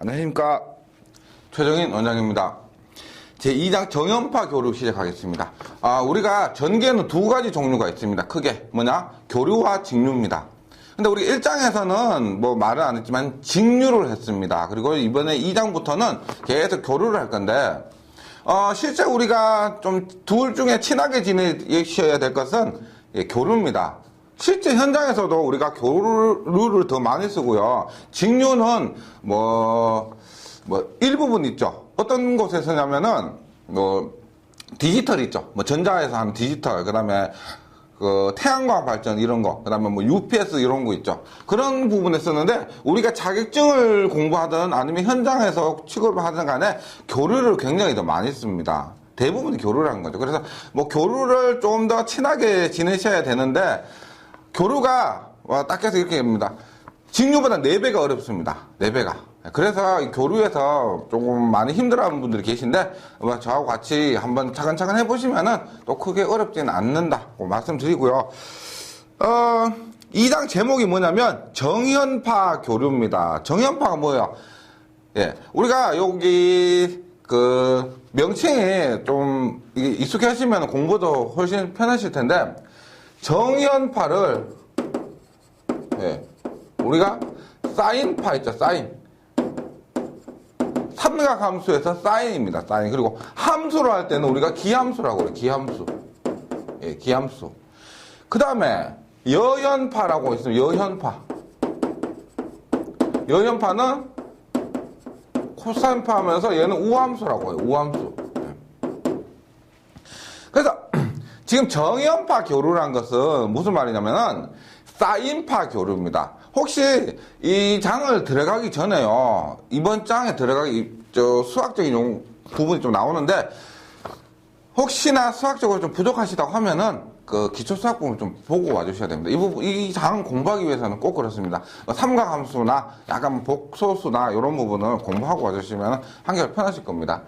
안녕하십니까. 최정인 원장입니다. 제2장 정연파 교류 시작하겠습니다. 우리가 전기에는 두 가지 종류가 있습니다. 크게 교류와 직류입니다. 근데 우리 1장에서는 뭐 말은 안 했지만 직류를 했습니다. 그리고 이번에 2장부터는 계속 교류를 할 건데 실제 우리가 좀 둘 중에 친하게 지내셔야 될 것은 교류입니다. 실제 현장에서도 우리가 교류를 더 많이 쓰고요. 직류는 일부분 있죠. 어떤 곳에 쓰냐면은 디지털 있죠. 전자에서 하는 디지털, 그다음에 태양광 발전 이런 거, 그다음에 UPS 이런 거 있죠. 그런 부분에 쓰는데 우리가 자격증을 공부하든 아니면 현장에서 취급을 하든 간에 교류를 굉장히 더 많이 씁니다. 대부분이 교류를 하는 거죠. 그래서 교류를 좀 더 친하게 지내셔야 되는데 교류가 딱 해서 이렇게 됩니다. 직류보다 4배가 어렵습니다. 4배가. 그래서 교류에서 조금 많이 힘들어하는 분들이 계신데 저하고 같이 한번 차근차근 해보시면은 또 크게 어렵지는 않는다고 말씀드리고요. 2장 제목이 뭐냐면 정연파 교류입니다. 정연파가 뭐예요? 우리가 여기 명칭이 좀 익숙해 하시면 공부도 훨씬 편하실 텐데 정연파를 우리가 사인파 있죠. 사인. 삼각함수에서 사인입니다. 사인. 그리고 함수로 할 때는 우리가 기함수라고 그래요. 기함수. 기함수. 그 다음에 여연파라고 있습니다. 여연파. 여연파는 코사인파 하면서 얘는 우함수라고 해요. 우함수. 그래서 지금 정연파 교류라는 것은 무슨 말이냐면은 사인파 교류입니다. 혹시 이 장을 들어가기 전에요. 이번 장에 들어가기 수학적인 부분이 좀 나오는데 혹시나 수학적으로 좀 부족하시다고 하면은 기초 수학 부분 좀 보고 와주셔야 됩니다. 이 장 공부하기 위해서는 꼭 그렇습니다. 삼각함수나 약간 복소수나 이런 부분을 공부하고 와주시면 한결 편하실 겁니다.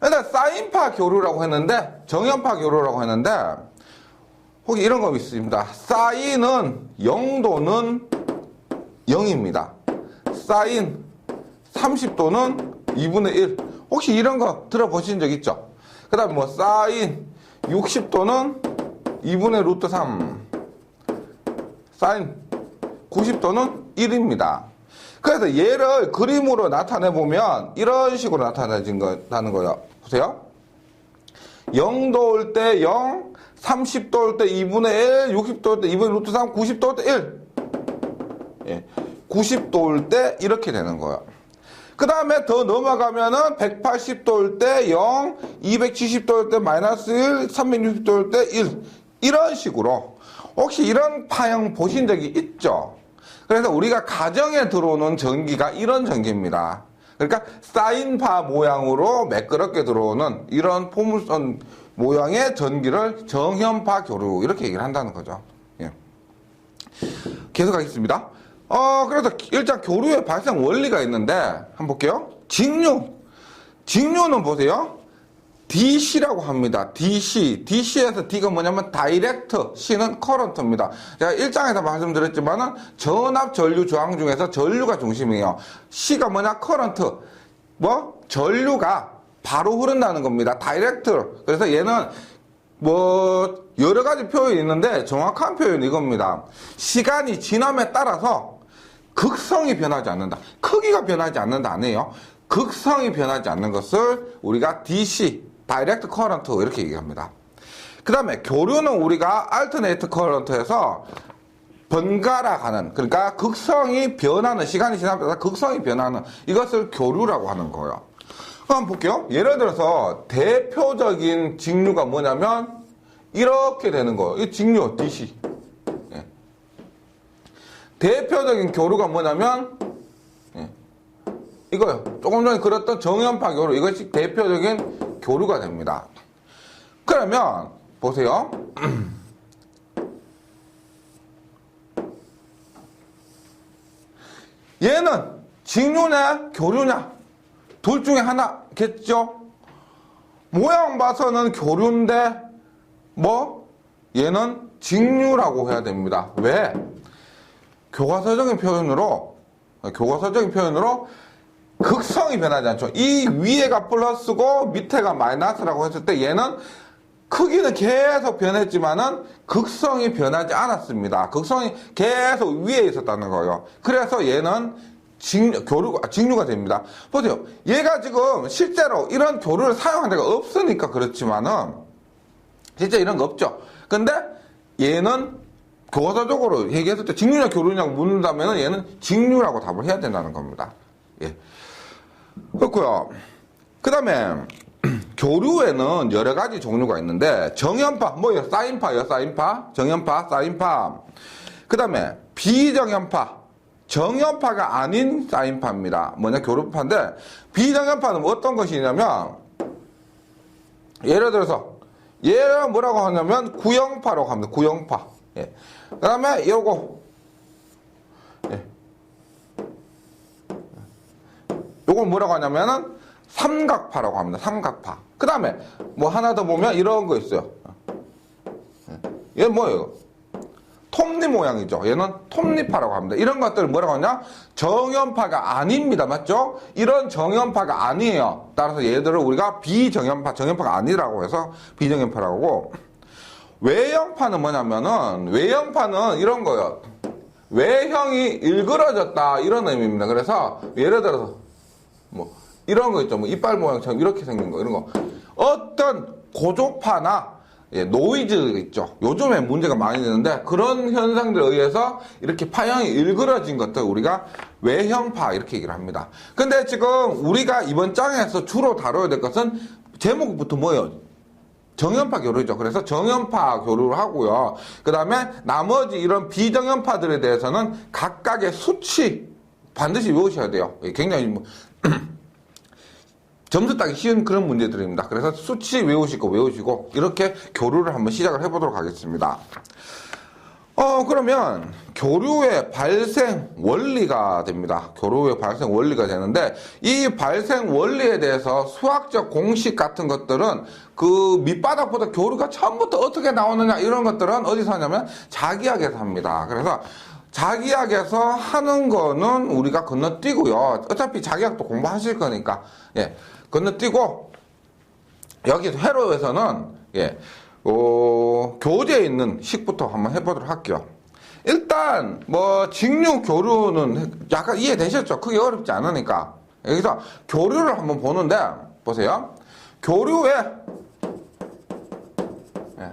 일단 사인파 교류라고 했는데 정연파 교류라고 했는데 혹시 이런 거 있습니다. 사인은 0도는 0입니다. 사인 30도는 2분의 1. 혹시 이런 거 들어보신 적 있죠? 그 다음에 사인 60도는 2분의 루트 3. 사인 90도는 1입니다. 그래서 얘를 그림으로 나타내보면 이런 식으로 나타나는 거예요. 보세요. 0도 올 때 0, 30도 올 때 2분의 1, 60도 올 때 2분의 루트 3, 90도 올 때 1. 90도 올 때 이렇게 되는 거예요. 그 다음에 더 넘어가면은 180도 올 때 0, 270도 올 때 마이너스 1, 360도 올 때 1. 이런 식으로. 혹시 이런 파형 보신 적이 있죠? 그래서 우리가 가정에 들어오는 전기가 이런 전기입니다. 그러니까 사인파 모양으로 매끄럽게 들어오는 이런 포물선 모양의 전기를 정연파 교류 이렇게 얘기를 한다는 거죠. 계속 하겠습니다. 그래서 일단 교류의 발생 원리가 있는데 한번 볼게요. 직류는 보세요. DC라고 합니다. DC에서 D가 뭐냐면 다이렉트, C는 커런트입니다. 제가 1장에서 말씀드렸지만은 전압 전류 저항 중에서 전류가 중심이에요. C가 뭐냐? 커런트. 전류가 바로 흐른다는 겁니다. 다이렉트. 그래서 얘는 여러 가지 표현이 있는데 정확한 표현이 이겁니다. 시간이 지남에 따라서 극성이 변하지 않는다. 크기가 변하지 않는다 아니에요. 극성이 변하지 않는 것을 우리가 DC, 다이렉트 커런트 이렇게 얘기합니다. 그 다음에 교류는 우리가 알터네이트 커런트에서 번갈아 가는, 그러니까 극성이 변하는, 시간이 지남에 따라 극성이 변하는 이것을 교류라고 하는 거예요. 한번 볼게요. 예를 들어서 대표적인 직류가 뭐냐면 이렇게 되는 거예요. 이 직류 DC. 대표적인 교류가 뭐냐면 이거요. 조금 전에 그렸던 정연파 교류. 이것이 대표적인 교류가 됩니다. 그러면 보세요. 얘는 직류냐 교류냐 둘 중에 하나겠죠. 모양 봐서는 교류인데 얘는 직류라고 해야 됩니다. 왜? 교과서적인 표현으로 극성이 변하지 않죠. 이 위에가 플러스고 밑에가 마이너스라고 했을 때 얘는 크기는 계속 변했지만은 극성이 변하지 않았습니다. 극성이 계속 위에 있었다는 거예요. 그래서 얘는 직류가 됩니다. 보세요. 얘가 지금 실제로 이런 교류를 사용한 데가 없으니까 그렇지만은 진짜 이런 거 없죠. 근데 얘는 교과서적으로 얘기했을 때 직류냐 교류냐고 묻는다면 얘는 직류라고 답을 해야 된다는 겁니다. 예. 그렇고요. 그 다음에 교류에는 여러 가지 종류가 있는데 정연파, 뭐예요? 사인파예요, 사인파. 정연파, 사인파. 그 다음에 비정연파, 정연파가 아닌 사인파입니다. 뭐냐, 교류파인데 비정연파는 어떤 것이냐면 예를 들어서 얘를 뭐라고 하냐면 구형파라고 합니다. 구형파. 예. 그 다음에 요거 예. 요걸 뭐라고 하냐면은 삼각파라고 합니다. 삼각파. 그 다음에 뭐 하나 더 보면 이런 거 있어요. 얘는 뭐예요? 톱니 모양이죠. 얘는 톱니파라고 합니다. 이런 것들을 뭐라고 하냐? 정연파가 아닙니다. 맞죠? 이런 정연파가 아니에요. 따라서 얘들을 우리가 비정연파, 정연파가 아니라고 해서 비정연파라고 하고, 외형파는 뭐냐면은 외형파는 이런 거예요. 외형이 일그러졌다 이런 의미입니다. 그래서 예를 들어서 뭐 이런 거 있죠. 뭐 이빨 모양처럼 이렇게 생긴 거, 이런 거. 어떤 고조파나 노이즈 있죠. 요즘에 문제가 많이 되는데 그런 현상들에 의해서 이렇게 파형이 일그러진 것들 우리가 외형파 이렇게 얘기를 합니다. 근데 지금 우리가 이번 장에서 주로 다뤄야 될 것은 제목부터 뭐예요? 정연파 교류죠. 그래서 정연파 교류를 하고요. 그 다음에 나머지 이런 비정연파들에 대해서는 각각의 수치 반드시 외우셔야 돼요. 굉장히 점수 따기 쉬운 그런 문제들입니다. 그래서 수치 외우시고 이렇게 교류를 한번 시작을 해보도록 하겠습니다. 그러면 교류의 발생 원리가 됩니다. 교류의 발생 원리가 되는데 이 발생 원리에 대해서 수학적 공식 같은 것들은 그 밑바닥보다 교류가 처음부터 어떻게 나오느냐 이런 것들은 어디서 하냐면 자기학에서 합니다. 그래서 자기학에서 하는 거는 우리가 건너뛰고요. 어차피 자기학도 공부하실 거니까 예, 건너뛰고 여기 회로에서는 예, 교재에 있는 식부터 한번 해보도록 할게요. 일단 뭐 직류 교류는 약간 이해되셨죠? 크게 어렵지 않으니까 여기서 교류를 한번 보는데 보세요. 교류에 예,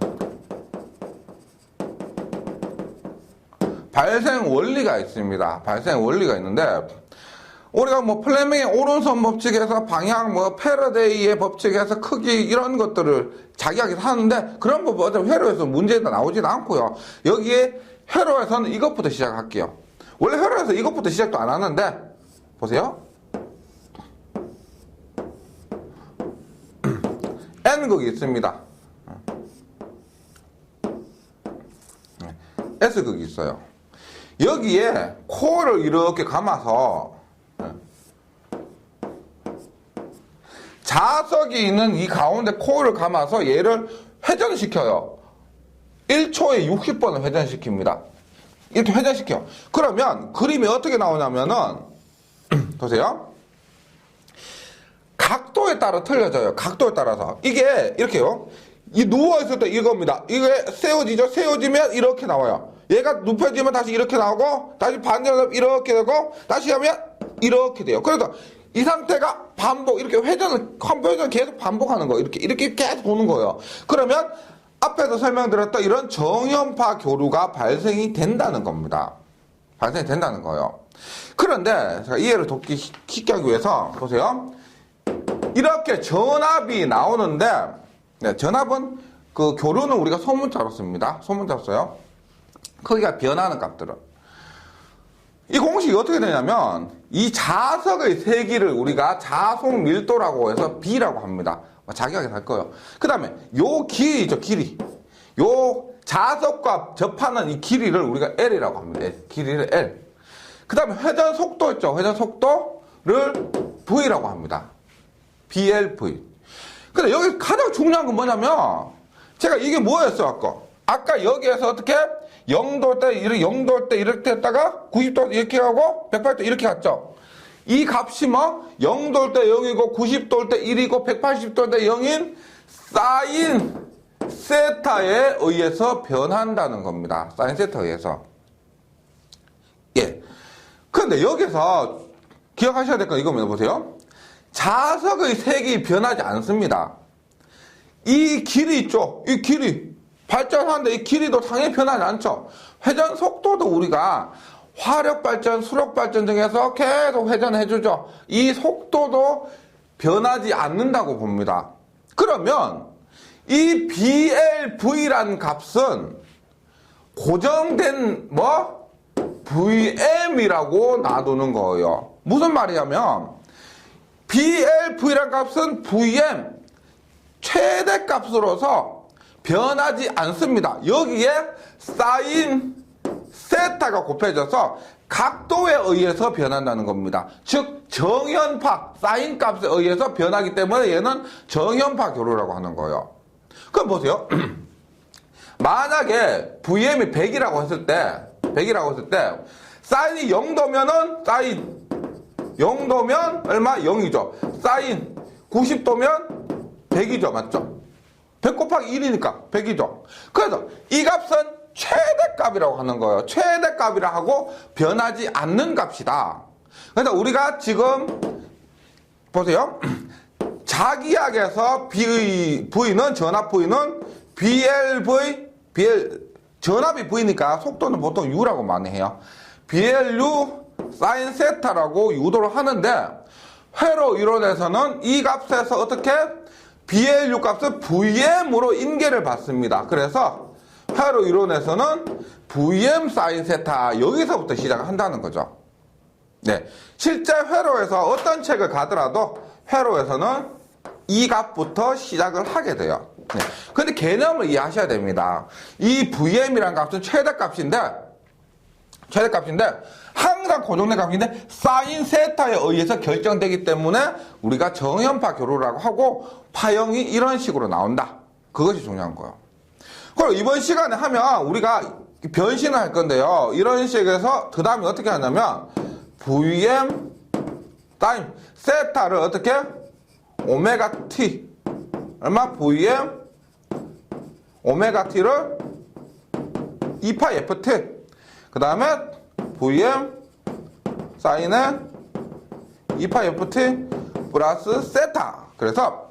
발생 원리가 있습니다. 발생 원리가 있는데 우리가 뭐 플레밍의 오른손 법칙에서 방향, 뭐 패러데이의 법칙에서 크기 이런 것들을 자기하게 하는데 그런 거 어차피 회로에서 문제가 나오지도 않고요. 여기에 회로에서는 이것부터 시작할게요. 원래 회로에서 이것부터 시작도 안 하는데 보세요. N극이 있습니다. S극이 있어요. 여기에 코어를 이렇게 감아서 자석이 있는 이 가운데 코어를 감아서 얘를 회전시켜요. 1초에 60번을 회전시킵니다. 이렇게 회전시켜. 그러면 그림이 어떻게 나오냐면은 보세요. 각도에 따라 틀려져요. 각도에 따라서. 이게 이렇게요. 이 누워있을 때 이겁니다. 이게 세워지죠. 세워지면 이렇게 나와요. 얘가 눕혀지면 다시 이렇게 나오고 다시 반대로 이렇게 되고 다시 하면 이렇게 돼요. 그래서 이 상태가 반복, 이렇게 회전을 계속 반복하는 거예요. 이렇게 계속 보는 거예요. 그러면 앞에서 설명드렸던 이런 정연파 교류가 발생이 된다는 겁니다. 발생이 된다는 거예요. 그런데 제가 이해를 돕기 쉽게 하기 위해서 보세요. 이렇게 전압이 나오는데 네, 전압은 그 교류는 우리가 소문자로 씁니다. 소문자로 써요. 크기가 변하는 값들은. 이 공식이 어떻게 되냐면 이 자석의 세기를 우리가 자속 밀도라고 해서 B라고 합니다. 자기하게 할 거예요. 그 다음에 요 길이죠. 길이. 요 자석과 접하는 이 길이를 우리가 L이라고 합니다. 길이를 L. 그 다음에 회전 속도 있죠. 회전 속도를 V라고 합니다. BLV. 근데 여기 가장 중요한 건 뭐냐면 제가 이게 뭐였어요? 아까 여기에서 어떻게 0도 때 이렇게 0도 때 이렇게 했다가 90도 이렇게 하고 180도 이렇게 갔죠. 이 값이 뭐 0도일 때 0이고 90도일 때 1이고 180도일 때 0인 사인 세타에 의해서 변한다는 겁니다. 사인 세타에 의해서. 예. 그런데 여기서 기억하셔야 될 건 이겁니다. 보세요. 자석의 색이 변하지 않습니다. 이 길이 있죠. 이 길이. 발전하는데 이 길이도 당연히 변하지 않죠. 회전 속도도 우리가 화력 발전, 수력 발전 등에서 계속 회전해주죠. 이 속도도 변하지 않는다고 봅니다. 그러면 이 BLV라는 값은 고정된 VM이라고 놔두는 거예요. 무슨 말이냐면 BLV라는 값은 VM 최대값으로서 변하지 않습니다. 여기에 사인 세타가 곱해져서 각도에 의해서 변한다는 겁니다. 즉 정연파 사인 값에 의해서 변하기 때문에 얘는 정연파 교류라고 하는 거예요. 그럼 보세요. 만약에 VM이 100이라고 했을 때 사인이 0도면은 사인 0도면 얼마? 0이죠. 사인 90도면 100이죠. 맞죠? 100 곱하기 1이니까 100이죠. 그래서 이 값은 최대값이라고 하는 거예요. 최대값이라 하고 변하지 않는 값이다. 그래서 우리가 지금 보세요. 자기약에서 V는 전압 V는 전압이 V니까 속도는 보통 U라고 많이 해요. BLU 사인 세타라고 유도를 하는데 회로 이론에서는 이 값에서 어떻게 BLU 값을 VM으로 인계를 받습니다. 그래서 회로 이론에서는 VM 사인 세타 여기서부터 시작을 한다는 거죠. 네, 실제 회로에서 어떤 책을 가더라도 회로에서는 이 값부터 시작을 하게 돼요. 네. 근데 개념을 이해하셔야 됩니다. 이 VM이라는 값은 최대값인데 항상 고정된 값인데 사인 세타에 의해서 결정되기 때문에 우리가 정연파 교류라고 하고 파형이 이런 식으로 나온다. 그것이 중요한 거예요. 그리고 이번 시간에 하면 우리가 변신을 할 건데요. 이런 식에서 그 다음에 어떻게 하냐면 VM 사인 세타를 어떻게 오메가 T 얼마? VM 오메가 T를 2파 FT 그 다음에 VM 사인은 2파 FT 플러스 세타. 그래서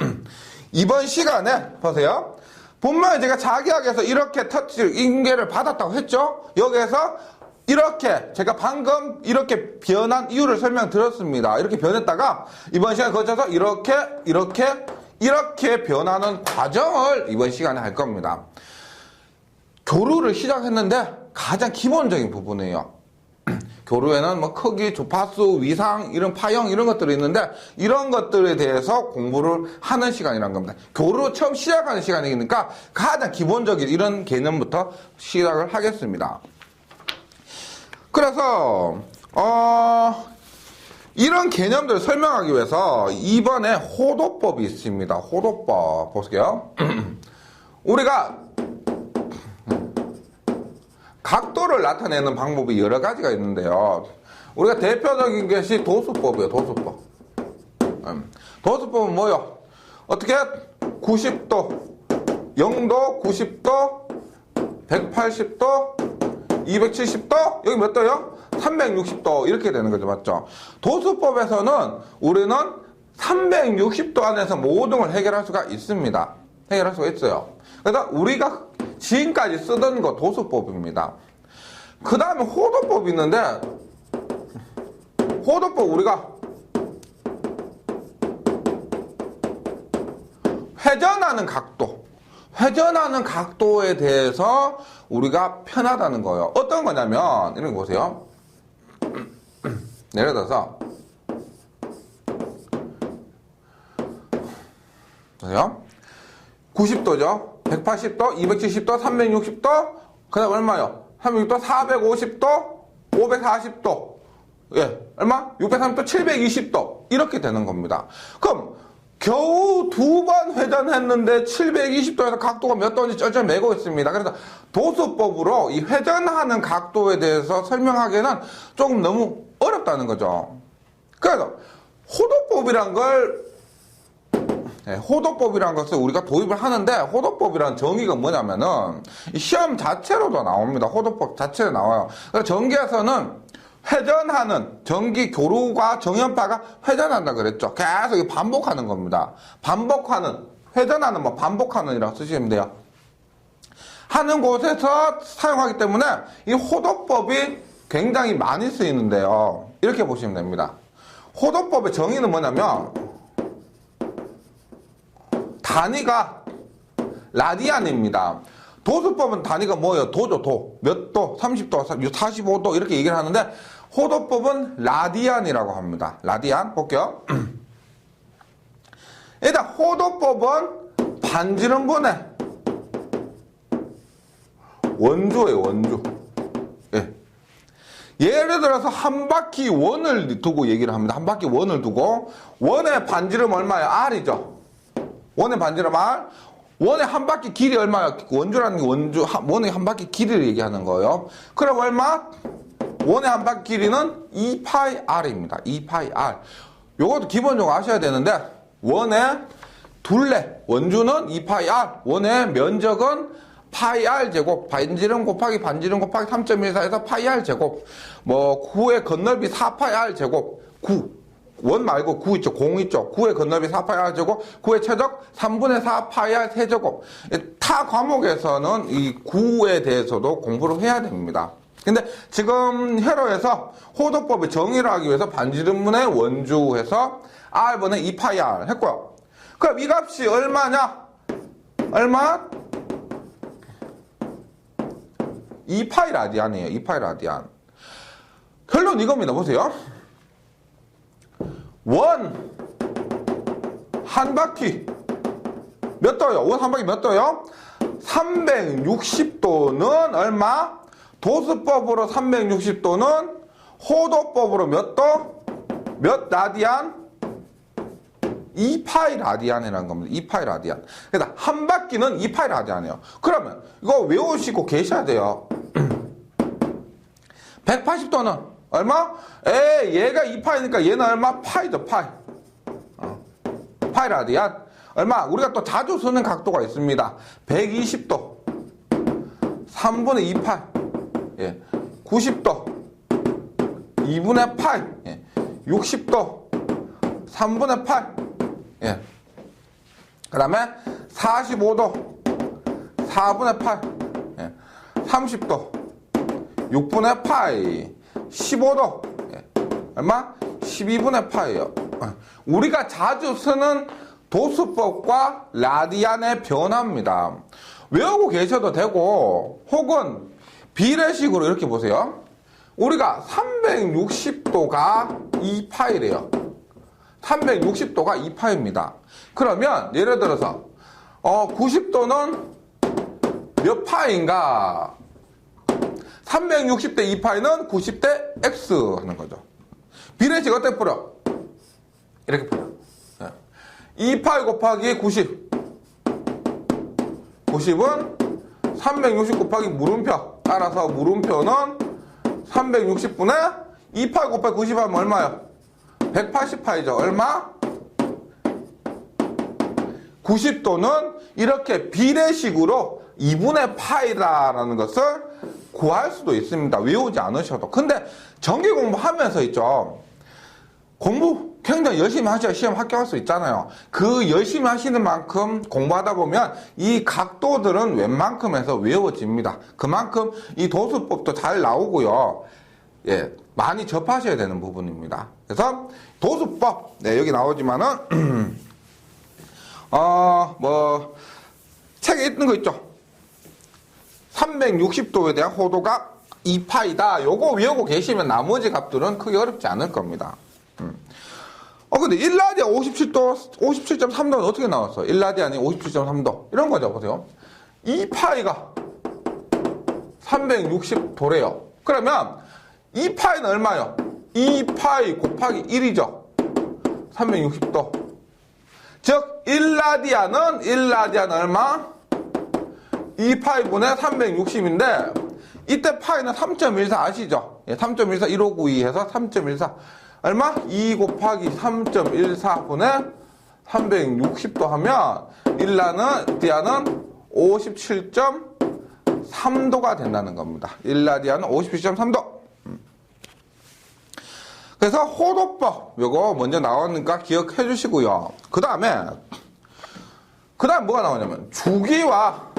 이번 시간에 보세요. 분명히 제가 자기학에서 이렇게 터치 인계를 받았다고 했죠. 여기에서 이렇게 제가 방금 이렇게 변한 이유를 설명드렸습니다. 이렇게 변했다가 이번 시간에 거쳐서 이렇게 변하는 과정을 이번 시간에 할 겁니다. 교류를 시작했는데 가장 기본적인 부분이에요. 교류에는 뭐 크기, 주파수, 위상, 이런 파형 이런 것들이 있는데 이런 것들에 대해서 공부를 하는 시간이란 겁니다. 교류 처음 시작하는 시간이니까 가장 기본적인 이런 개념부터 시작을 하겠습니다. 그래서 이런 개념들을 설명하기 위해서 이번에 호도법이 있습니다. 호도법 보세요. 우리가 각도를 나타내는 방법이 여러 가지가 있는데요. 우리가 대표적인 것이 도수법이에요. 도수법. 도수법은 뭐요? 어떻게 90도, 0도, 90도, 180도, 270도, 여기 몇 도요? 360도 이렇게 되는 거죠. 맞죠? 도수법에서는 우리는 360도 안에서 모든 걸 해결할 수가 있습니다. 해결할 수가 있어요. 그래서 우리가 지금까지 쓰던 거 도수법입니다. 그 다음에 호도법이 있는데 호도법 우리가 회전하는 각도에 대해서 우리가 편하다는 거예요. 어떤 거냐면 이런 거 보세요. 예를 들어서 보세요. 90도죠. 180도, 270도, 360도, 그 다음 얼마요? 360도, 450도, 540도, 예, 얼마? 630도, 720도, 이렇게 되는 겁니다. 그럼, 겨우 2번 회전했는데 720도에서 각도가 몇 도인지 쩔쩔 매고 있습니다. 그래서 도수법으로 이 회전하는 각도에 대해서 설명하기에는 조금 너무 어렵다는 거죠. 그래서 호도법이란 것을 우리가 도입을 하는데, 호도법이란 정의가 뭐냐면은 시험 자체로도 나옵니다. 호도법 자체로 나와요. 그래서 전기에서는 회전하는, 전기 교류가 정연파가 회전한다 그랬죠. 계속 반복하는 겁니다. 반복하는, 회전하는, 반복하는이라고 쓰시면 돼요. 하는 곳에서 사용하기 때문에 이 호도법이 굉장히 많이 쓰이는데요. 이렇게 보시면 됩니다. 호도법의 정의는 뭐냐면, 단위가 라디안입니다. 도수법은 단위가 뭐예요? 도죠, 도. 몇 도? 30도, 45도 이렇게 얘기를 하는데, 호도법은 라디안이라고 합니다. 라디안 볼게요. 일단 호도법은 반지름분의 원주예요, 원주. 예. 예를 들어서 한 바퀴 원을 두고 얘기를 합니다. 한 바퀴 원을 두고 원의 반지름 얼마예요? R이죠. 원의 반지름 R. 원의 한 바퀴 길이 얼마예요? 원주라는 게 원의 한 바퀴 길이를 얘기하는 거예요. 그럼 얼마? 원의 한 바퀴 길이는 2πr입니다. 2πr. 요것도 기본적으로 아셔야 되는데, 원의 둘레, 원주는 2πr, 원의 면적은 πr 제곱, 반지름 곱하기 반지름 곱하기 3.14에서 πr 제곱, 구의 건널비 4πr 제곱, 9. 원 말고 9 있죠. 0 있죠. 9의 건널비 4πr 제곱, 9의 최적 3분의 4πr 세제곱. 타 과목에서는 이 9에 대해서도 공부를 해야 됩니다. 근데 지금 회로에서 호도법의 정의를 하기 위해서 반지름분의 원주해서 R분의 2πr 했고요. 그럼 이 값이 얼마냐? 얼마? 2π 라디안이에요. 2π 라디안. 결론 이겁니다. 보세요. 원 한 바퀴 몇 도요? 원 한 바퀴 몇 도요? 360도는 얼마? 도수법으로 360도는 호도법으로 몇 도? 몇 라디안? 2π 라디안이라는 겁니다. 2π 라디안. 그러니까 한 바퀴는 2π 라디안이에요. 그러면 이거 외우시고 계셔야 돼요. 180도는 얼마? 얘가 2파이니까 얘는 얼마? 파이죠, 파이. 파이 라디안. 얼마? 우리가 또 자주 쓰는 각도가 있습니다. 120도. 3분의 2파이. 예. 90도. 2분의 파이. 예. 60도. 3분의 파이. 예. 그 다음에 45도. 4분의 파이. 예. 30도. 6분의 파이. 15도. 예. 얼마? 12분의 파이예요. 우리가 자주 쓰는 도수법과 라디안의 변화입니다. 외우고 계셔도 되고, 혹은 비례식으로 이렇게 보세요. 우리가 360도가 2파이래요. 360도가 2파입니다. 그러면 예를 들어서 90도는 몇 파인가? 360대 2파이는 90대 X 하는 거죠. 비례식 어떻게 풀어? 이렇게 풀어. 2파이 곱하기 90. 90은 360 곱하기 물음표. 따라서 물음표는 360분의 2파이 곱하기 90 하면 얼마요? 180파이죠. 얼마? 90도는 이렇게 비례식으로 2분의 파이다라는 것을 구할 수도 있습니다. 외우지 않으셔도. 근데 전기 공부하면서 있죠. 공부 굉장히 열심히 하셔야 시험 합격할 수 있잖아요. 그 열심히 하시는 만큼 공부하다 보면 이 각도들은 웬만큼에서 외워집니다. 그만큼 이 도수법도 잘 나오고요. 예, 많이 접하셔야 되는 부분입니다. 그래서 도수법, 네, 여기 나오지만은 책에 있는 거 있죠. 360도에 대한 호도가 2파이다. 요거 외우고 계시면 나머지 값들은 크게 어렵지 않을 겁니다. 근데 1라디안 57도, 57.3도는 어떻게 나왔어? 1라디안이 57.3도. 이런 거죠, 보세요. 2파이가 360도래요. 그러면 2파이는 얼마요? 2파이 곱하기 1이죠. 360도. 즉, 1라디안 얼마? 2파이분의 360인데, 이때 파이는 3.14 아시죠? 예, 3.14, 1592 해서 3.14. 얼마? 2 곱하기 3.14분의 360도 하면 일라디아는 57.3도가 된다는 겁니다. 일라디아는 57.3도. 그래서 호도법 요거 먼저 나오니까 기억해 주시고요. 그 다음에 뭐가 나오냐면 주기와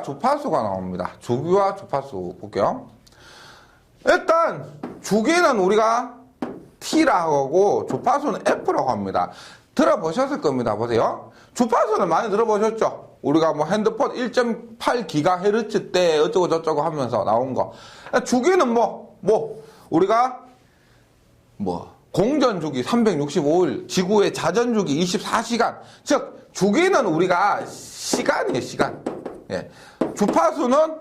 주파수가 나옵니다. 주기와 주파수 볼게요. 일단 주기는 우리가 T라고 하고 주파수는 F라고 합니다. 들어보셨을 겁니다. 보세요. 주파수는 많이 들어보셨죠? 우리가 뭐 핸드폰 1.8GHz 때 어쩌고 저쩌고 하면서 나온 거. 주기는 우리가 공전주기 365일, 지구의 자전주기 24시간. 즉, 주기는 우리가 시간이에요, 시간. 예. 주파수는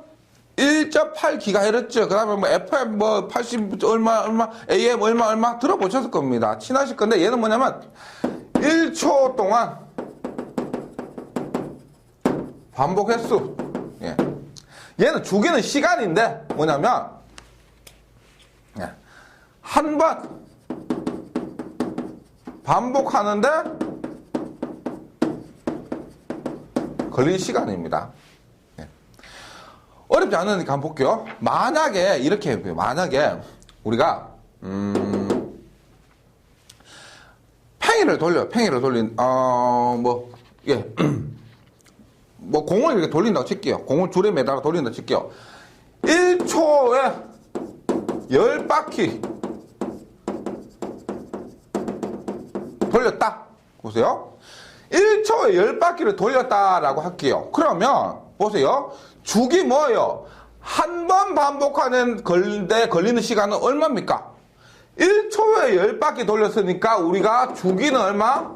1.8GHz, 그 다음에 FM 80 얼마, AM 얼마 들어보셨을 겁니다. 친하실 건데, 얘는 뭐냐면, 1초 동안 반복 횟수. 예. 얘는 주기는 시간인데, 뭐냐면, 예. 한 번 반복하는데, 걸린 시간입니다. 어렵지 않으니까 한번 볼게요. 만약에 이렇게 해볼게요. 만약에 우리가 팽이를 돌린 공을 이렇게 돌린다고 칠게요. 공을 줄에 매달아 돌린다고 칠게요. 1초에 10바퀴 돌렸다. 보세요. 1초에 10바퀴를 돌렸다라고 할게요. 그러면 보세요. 주기 뭐예요? 한 번 반복하는 데 걸리는 시간은 얼마입니까? 1초에 10바퀴 돌렸으니까 우리가 주기는 얼마?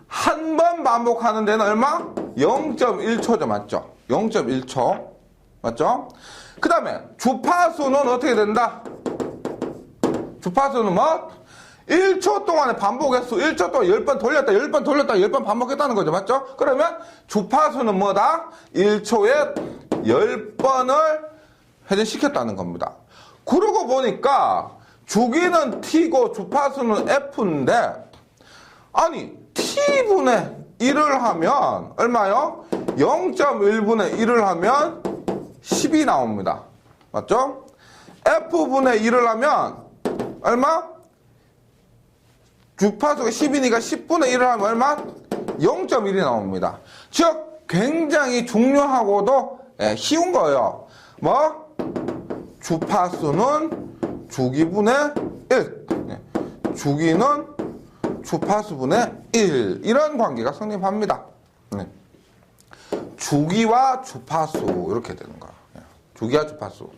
한 번 반복하는 데는 얼마? 0.1초죠. 맞죠? 0.1초. 맞죠? 그 다음에 주파수는 어떻게 된다? 주파수는 뭐? 1초 동안의 반복 횟수, 1초 동안 10번 돌렸다, 10번 돌렸다, 10번 반복했다는 거죠. 맞죠? 그러면 주파수는 뭐다? 1초에 10번을 회전시켰다는 겁니다. 그러고 보니까 주기는 T고 주파수는 F인데, 아니, T분의 1을 하면 얼마요? 0.1분의 1을 하면 10이 나옵니다. 맞죠? F분의 1을 하면 얼마? 주파수가 10이니까 10분의 1을 하면 얼마? 0.1이 나옵니다. 즉 굉장히 중요하고도 쉬운 거예요. 주파수는 주기분의 1, 주기는 주파수분의 1, 이런 관계가 성립합니다. 주기와 주파수 이렇게 되는 거예요. 주기와 주파수.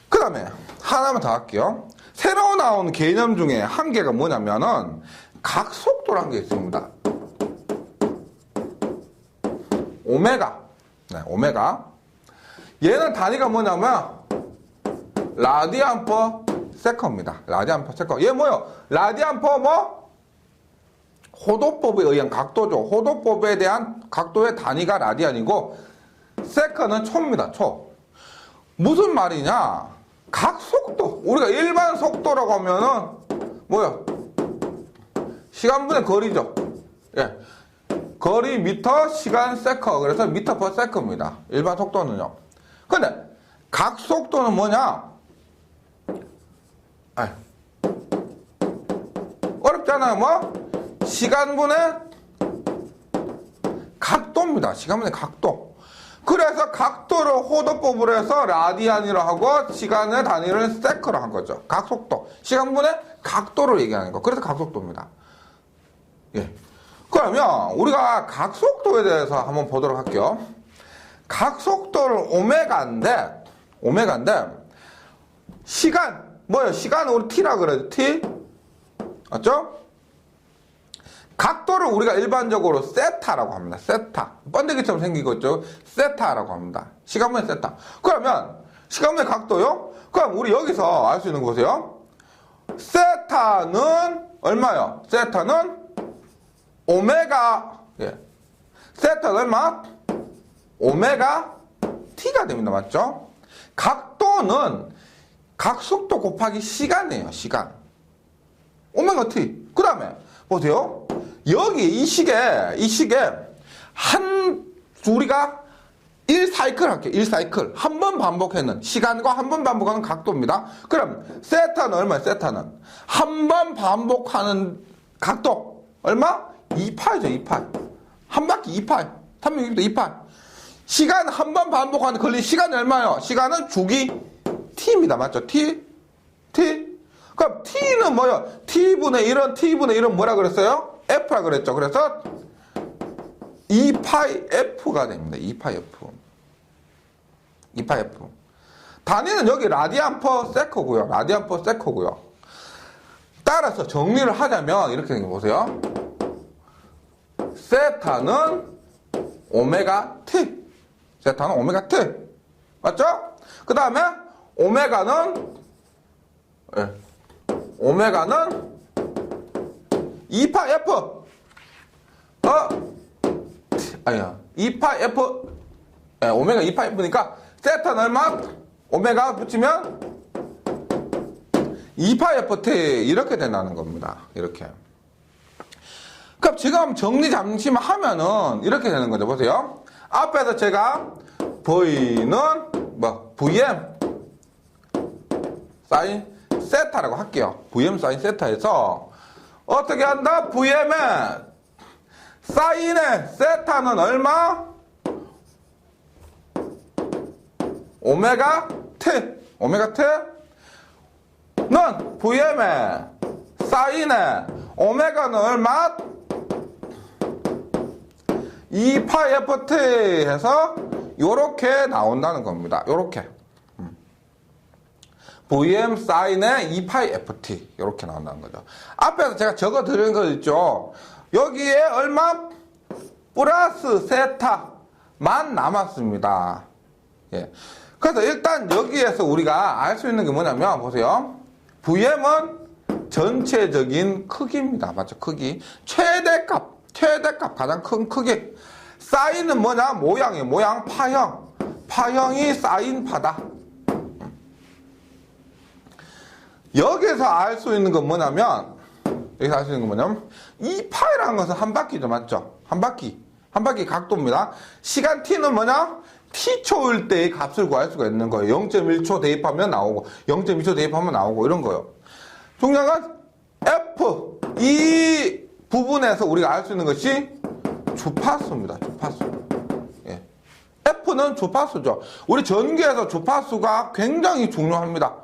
그 다음에 하나만 더 할게요. 새로 나온 개념 중에 한 개가 뭐냐면은 각속도라는 게 있습니다. 오메가. 오메가. 얘는 단위가 뭐냐면 라디안 퍼 세컨입니다. 라디안 퍼 세컨. 얘 뭐요? 라디안 퍼 호도법에 의한 각도죠. 호도법에 대한 각도의 단위가 라디안이고 세컨은 초입니다. 초. 무슨 말이냐? 각속도. 우리가 일반 속도라고 하면은 뭐요? 시간분의 거리죠. 예. 거리 미터, 시간 세컨. 그래서 미터 퍼 세컨입니다. 일반 속도는요. 근데 각속도는 뭐냐? 어렵잖아요. 시간분의 각도입니다. 시간분의 각도. 그래서 각도를 호도법으로 해서 라디안이라고 하고 시간의 단위를 세컨으로 한 거죠. 각속도. 시간분의 각도를 얘기하는 거. 그래서 각속도입니다. 예. 그러면 우리가 각속도에 대해서 한번 보도록 할게요. 각속도를 오메가인데 시간 뭐예요? 시간은 우리 T라 그래요. T. 맞죠? 각도를 우리가 일반적으로 세타라고 합니다. 세타. 번데기처럼 생긴 거 있죠? 세타라고 합니다. 시간분의 세타. 그러면 시간분의 각도요? 그럼 우리 여기서 알 수 있는 거 보세요. 세타는 얼마요? 세타는 오메가. 예. 세타는 얼마? 오메가 T가 됩니다. 맞죠? 각도는 각속도 곱하기 시간이에요. 시간. 오메가 t. 그 다음에 보세요. 여기 이 시계 우리가 1사이클 할게요. 1사이클. 한 번 반복하는 시간과 한 번 반복하는 각도입니다. 그럼 세타는 얼마예요? 세타는 한 번 반복하는 각도 얼마? 2파이죠. 2파. 한 바퀴 2파. 360도 2파. 시간 한 번 반복하는 걸린 시간이 얼마예요? 시간은 주기 t입니다. 맞죠? t. 그럼 t는 뭐예요? t분의 1은 뭐라 그랬어요? f라 그랬죠. 그래서 2파이 f가 됩니다. 2파이 f. 단위는 여기 라디안 퍼 세커고요. 따라서 정리를 하자면 이렇게 생겨 보세요. 세타는 오메가 t. 맞죠? 그 다음에 오메가는 2파 f. 2파 f. 오메가 2파 f니까 세타는 얼마? 오메가 붙이면 2파 ft 이렇게 된다는 겁니다. 이렇게. 그럼 지금 정리 잠시만 하면은 이렇게 되는 거죠. 보세요. 앞에서 제가 V는 VM 사인 세타라고 할게요. VM 사인 세타에서 어떻게 한다? VM의 사인의 세타는 얼마? 오메가 T는 VM의 사인의 오메가는 얼마? 2파 ft 해서 요렇게 나온다는 겁니다. 요렇게. VM 사인의 2파이 ft 요렇게 나온다는 거죠. 앞에서 제가 적어 드린 거 있죠. 여기에 얼마? 플러스 세타만 남았습니다. 예. 그래서 일단 여기에서 우리가 알 수 있는 게 뭐냐면 보세요. VM은 전체적인 크기입니다. 맞죠? 크기. 최대값 가장 큰 크기. 사인은 뭐냐? 모양이에요. 모양 파형이 사인파다. 여기서 알 수 있는 건 뭐냐면 2파이라는 것은 한 바퀴죠. 맞죠? 한 바퀴 각도입니다. 시간 t는 뭐냐? t초일 때의 값을 구할 수가 있는 거예요. 0.1초 대입하면 나오고 0.2초 대입하면 나오고 이런 거예요. 중요한 건 f 이 부분에서 우리가 알 수 있는 것이 주파수입니다. 예. F는 주파수죠. 우리 전기에서 주파수가 굉장히 중요합니다.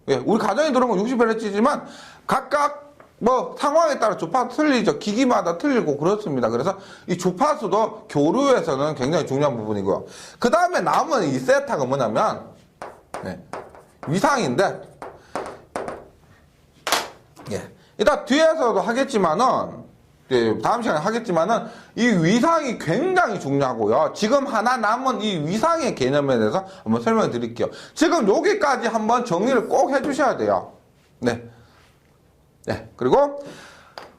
예. 우리 가정에 들어온 건 60Hz지만 각각 상황에 따라 주파수 틀리죠. 기기마다 틀리고 그렇습니다. 그래서 이 주파수도 교류에서는 굉장히 중요한 부분이고요. 그 다음에 남은 이 세타가 뭐냐면 위상인데 일단 뒤에서도 하겠지만은 다음 시간에 하겠지만은 이 위상이 굉장히 중요하고요. 지금 하나 남은 이 위상의 개념에 대해서 한번 설명해 드릴게요. 지금 여기까지 한번 정리를 꼭 해주셔야 돼요. 그리고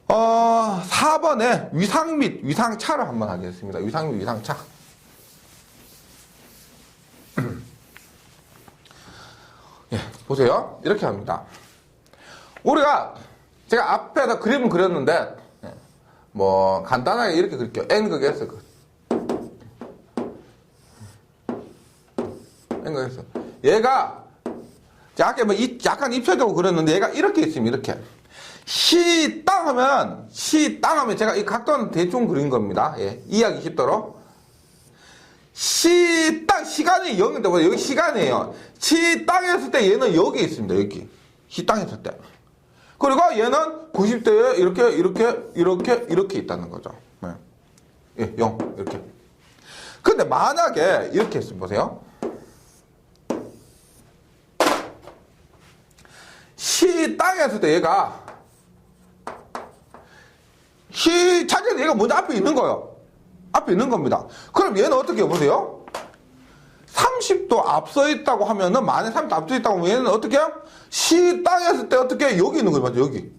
4번에 위상 및 위상차를 한번 하겠습니다. 위상 및 위상차. 보세요. 이렇게 합니다. 제가 앞에다 그림을 그렸는데 간단하게 이렇게 그릴게요. N극 S극. N극 S. 얘가 아까 약간 입체적으로 그렸는데 얘가 이렇게 있습니다. 이렇게. 시 땅 하면 제가 이 각도는 대충 그린 겁니다. 이해하기 쉽도록. 시 땅 시간이 0인데 여기 시간이에요. 시 땅 했을 때 얘는 여기 있습니다. 여기. 시 땅 했을 때. 그리고 얘는 90도에 이렇게 있다는 거죠. 0 이렇게. 근데 만약에 이렇게 했으면 보세요. 시 땅에 했을 때 얘가 자기는 얘가 먼저 앞에 있는 거예요. 앞에 있는 겁니다. 그럼 얘는 어떻게 해요? 보세요. 30도 앞서 있다고 하면은 만에 30도 앞서 있다고 하면 얘는 어떻게 해요? 시 땅에 했을 때 어떻게 해요? 여기 있는 거예요. 맞죠? 여기.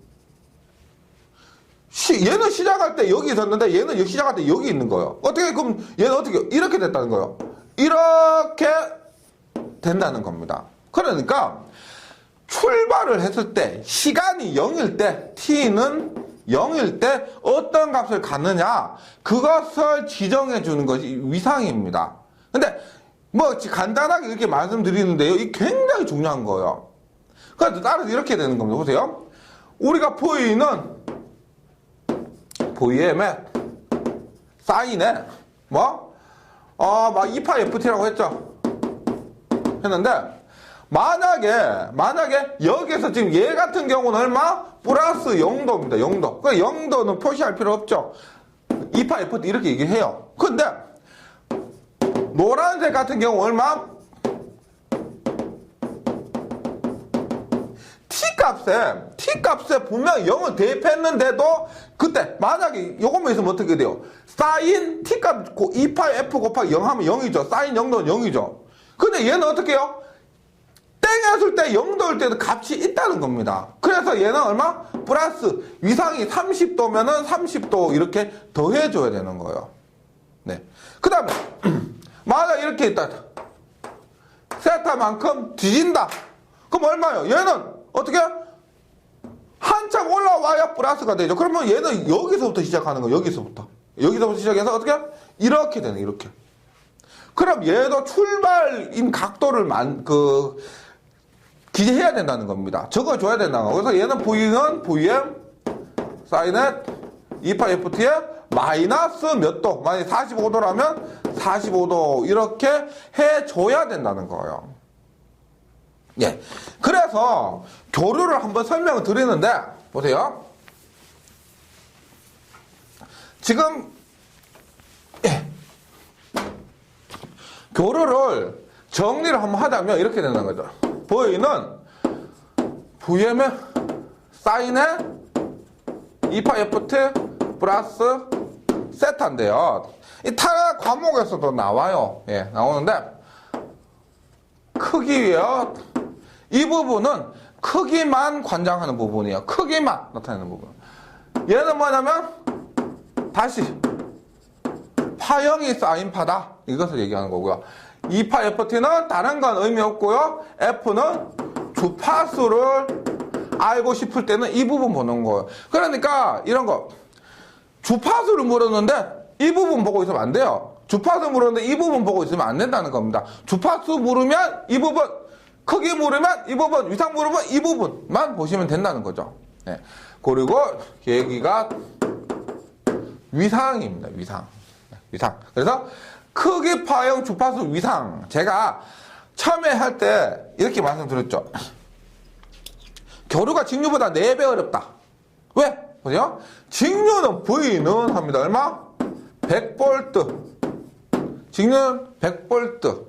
얘는 시작할 때 여기 있었는데 얘는 여기 시작할 때 여기 있는 거예요. 어떻게 그럼 얘는 어떻게 이렇게 됐다는 거예요. 이렇게 된다는 겁니다. 그러니까 출발을 했을 때 시간이 0일 때 t는 0일 때 어떤 값을 갖느냐 그것을 지정해 주는 것이 위상입니다. 근데 뭐 간단하게 이렇게 말씀드리는데요. 이게 굉장히 중요한 거예요. 그래서 따라서 이렇게 되는 겁니다. 보세요. 우리가 Vm에 사인에 막 2파이 ft라고 했는데 만약에 여기에서 지금 얘 같은 경우는 얼마? 플러스 0도입니다. 0도. 그러니까 0도는 표시할 필요 없죠. 2파 ft 이렇게 얘기해요. 근데 노란색 같은 경우 얼마? T값에 분명히 0을 대입했는데도 그때 만약에 요것만 있으면 어떻게 돼요? 사인 T값 2파 F 곱하기 0 하면 0이죠. 사인 0도는 0이죠. 근데 얘는 어떻게 해요? 땡했을 때 0도일 때도 값이 있다는 겁니다. 그래서 얘는 얼마? 플러스 위상이 30도면은 30도 이렇게 더해줘야 되는 거예요. 네. 그 다음에 만약 이렇게 있다. 세타만큼 뒤진다. 그럼 얼마예요? 얘는 어떻게? 한참 올라와야 플러스가 되죠. 그러면 얘는 여기서부터 시작하는 거예요. 여기서부터 시작해서 어떻게? 이렇게 되네. 이렇게. 그럼 얘도 출발인 각도를 기재해야 된다는 겁니다. 적어줘야 된다는 거. 그래서 얘는 V는 Vm 사인에 2파 FT에 마이너스 몇 도, 만약에 45도라면 45도 이렇게 해줘야 된다는 거예요. 예. 그래서 교류를 한번 설명을 드리는데 보세요. 지금 교류를 정리를 한번 하자면 이렇게 되는 거죠. V는 Vm의 사인에 2파 FT 플러스 세타인데요. 이 타 과목에서도 나와요. 예, 나오는데 크기요. 이 부분은 크기만 관장하는 부분이에요. 크기만 나타내는 부분. 얘는 뭐냐면 다시 파형이 사인파다. 이것을 얘기하는 거고요. 2파 FT는 다른 건 의미 없고요. F는 주파수를 알고 싶을 때는 이 부분 보는 거예요. 그러니까 이런 거 주파수를 물었는데 이 부분 보고 있으면 안 돼요. 주파수 물었는데 이 부분 보고 있으면 안 된다는 겁니다. 주파수 물으면 이 부분, 크기 물으면 이 부분, 위상 물으면 이 부분만 보시면 된다는 거죠. 네. 그리고 여기가 위상입니다. 위상. 그래서 크기, 파형, 주파수, 위상. 제가 처음에 할 때 이렇게 말씀드렸죠. 교류가 직류보다 4배 어렵다. 왜? 보세요. 직류는 V는 합니다. 얼마? 100V. 직류는 100V.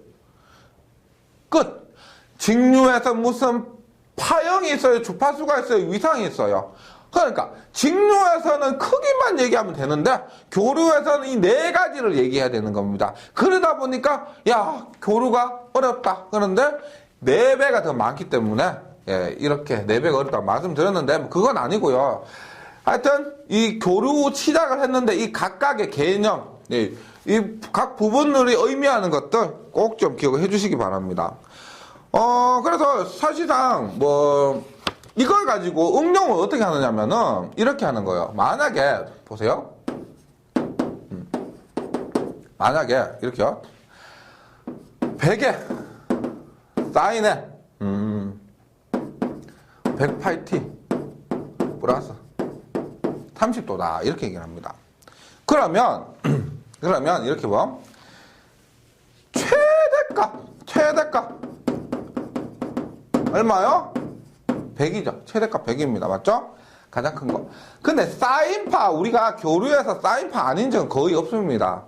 끝. 직류에서 무슨 파형이 있어요? 주파수가 있어요? 위상이 있어요? 그러니까 직류에서는 크기만 얘기하면 되는데 교류에서는 이 4가지를 얘기해야 되는 겁니다. 그러다 보니까 야 교류가 어렵다. 그런데 4배가 더 많기 때문에 이렇게 4배가 어렵다고 말씀드렸는데 그건 아니고요. 하여튼 이 교류 시작을 했는데 이 각각의 개념, 이 각 부분들이 의미하는 것들 꼭 좀 기억을 해주시기 바랍니다. 그래서 사실상 이걸 가지고 응용을 어떻게 하느냐면은 이렇게 하는 거예요. 만약에 보세요. 만약에 이렇게요. 100에 사인에 100파이T 플러스 30도다 이렇게 얘기를 합니다. 그러면 이렇게 봐. 최대값 얼마요? 100이죠. 최대값 100입니다. 맞죠? 가장 큰 거. 근데 사인파, 우리가 교류에서 사인파 아닌 적은 거의 없습니다.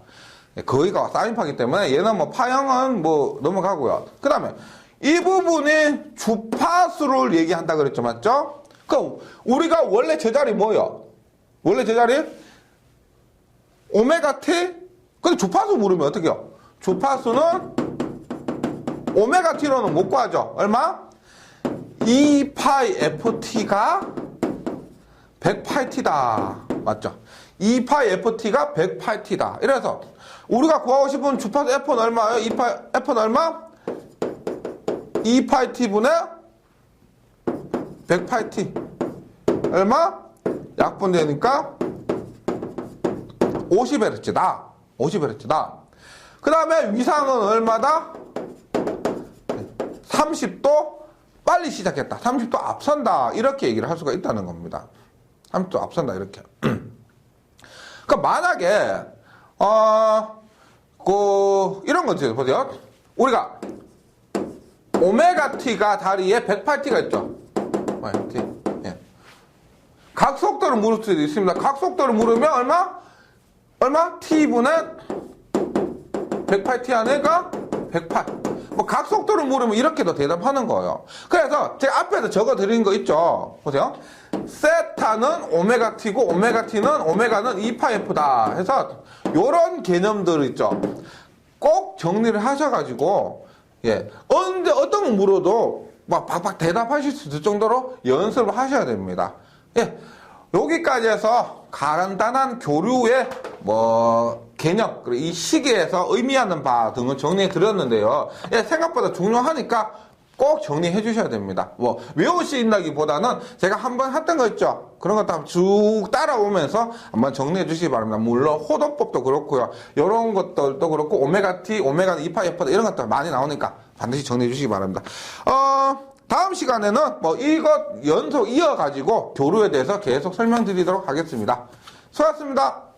거의가 사인파이기 때문에 얘는 파형은 넘어가고요. 그 다음에 이 부분이 주파수를 얘기한다 그랬죠. 맞죠? 그럼 우리가 원래 제자리 뭐예요? 원래 제자리 오메가 t? 근데 주파수 물으면 어떻게 해요? 주파수는 오메가 t로는 못 구하죠. 얼마? 2파이 ft가 100파이t다. 맞죠? 2파이 ft가 100파이t다. 이래서 우리가 구하고 싶은 주파수 f는 얼마예요? 2파이 f는 얼마? 2파이 t분의 100파이 t. 얼마? 약분되니까 50Hz다. 50Hz다. 그 다음에 위상은 얼마다? 30도 빨리 시작했다. 30도 앞선다. 이렇게 얘기를 할 수가 있다는 겁니다. 30도 앞선다. 이렇게. 그러니까 만약에 이런 거지. 보세요. 우리가 오메가 t가 다리에 108t가 있죠. 예. 각속도를 물을 수도 있습니다. 각속도를 물으면 얼마? t분의 108t 안에가 108. 뭐 각속도를 물으면 이렇게도 대답하는 거예요. 그래서 제가 앞에서 적어 드린 거 있죠. 보세요. 세타는 오메가 t고 오메가 t는 오메가는 2파이f다 해서 요런 개념들 있죠. 꼭 정리를 하셔가지고 언제 어떤 거 물어도 막 박박 대답하실 수 있을 정도로 연습을 하셔야 됩니다. 여기까지 해서 간단한 교류의 개념, 그리고 이 시기에서 의미하는 바 등을 정리해 드렸는데요. 생각보다 중요하니까 꼭 정리해 주셔야 됩니다. 외울 수 있다기보다는 제가 한번 했던 거 있죠. 그런 것도 쭉 따라오면서 한번 정리해 주시기 바랍니다. 물론 호도법도 그렇고요. 이런 것들도 그렇고 오메가 T, 오메가는 2파이 F다 이런 것들 많이 나오니까 반드시 정리해 주시기 바랍니다. 다음 시간에는 이것 연속 이어가지고 교류에 대해서 계속 설명드리도록 하겠습니다. 수고하셨습니다.